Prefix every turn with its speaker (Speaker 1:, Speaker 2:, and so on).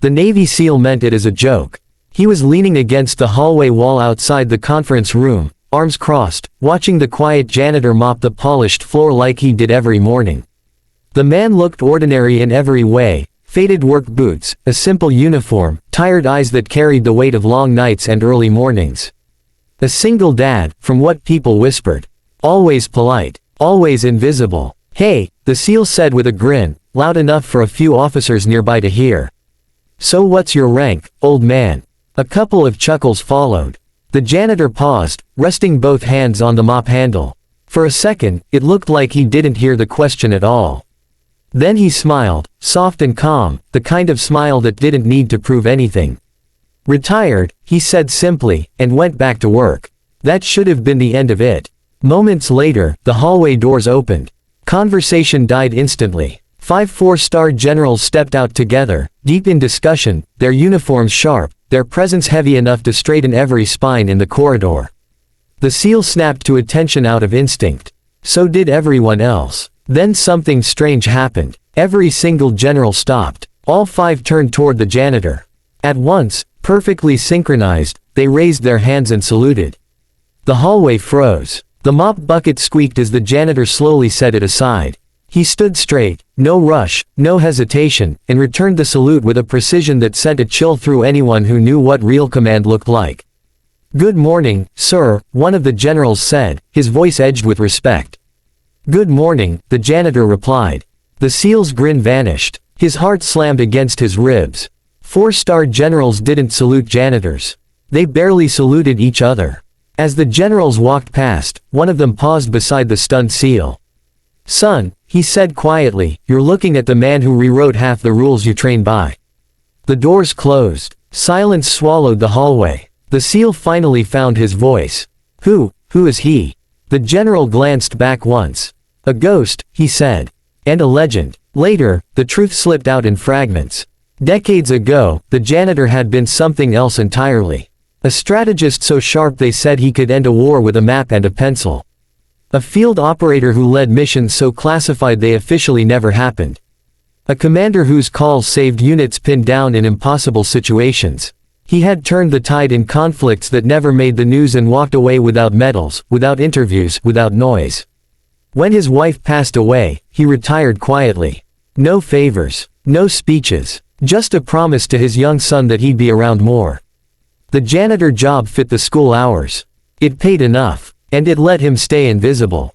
Speaker 1: The Navy SEAL meant it as a joke. He was leaning against the hallway wall outside the conference room, arms crossed, watching the quiet janitor mop the polished floor like he did every morning. The man looked ordinary in every way: faded work boots, a simple uniform, tired eyes that carried the weight of long nights and early mornings. A single dad, from what people whispered. Always polite. Always invisible. "Hey," the SEAL said with a grin, loud enough for a few officers nearby to hear. "So what's your rank, old man?" A couple of chuckles followed. The janitor paused, resting both hands on the mop handle. For a second, it looked like he didn't hear the question at all. Then he smiled, soft and calm, the kind of smile that didn't need to prove anything. "Retired," he said simply, and went back to work. That should have been the end of it. Moments later, the hallway doors opened. Conversation died instantly. 5 four-star generals stepped out together, deep in discussion, their uniforms sharp, their presence heavy enough to straighten every spine in the corridor. The SEAL snapped to attention out of instinct. So did everyone else. Then something strange happened. Every single general stopped. All 5 turned toward the janitor. At once, perfectly synchronized, they raised their hands and saluted. The hallway froze. The mop bucket squeaked as the janitor slowly set it aside. He stood straight, no rush, no hesitation, and returned the salute with a precision that sent a chill through anyone who knew what real command looked like. "Good morning, sir," one of the generals said, his voice edged with respect. "Good morning," the janitor replied. The SEAL's grin vanished. His heart slammed against his ribs. 4-star generals didn't salute janitors. They barely saluted each other. As the generals walked past, one of them paused beside the stunned SEAL. "Son," he said quietly, "you're looking at the man who rewrote half the rules you train by." The doors closed. Silence swallowed the hallway. The SEAL finally found his voice. Who is he?" The general glanced back once. "A ghost," he said. "And a legend." Later, the truth slipped out in fragments. Decades ago, the janitor had been something else entirely. A strategist so sharp they said he could end a war with a map and a pencil. A field operator who led missions so classified they officially never happened. A commander whose calls saved units pinned down in impossible situations. He had turned the tide in conflicts that never made the news and walked away without medals, without interviews, without noise. When his wife passed away, he retired quietly. No favors, no speeches, just a promise to his young son that he'd be around more. The janitor job fit the school hours. It paid enough, and it let him stay invisible.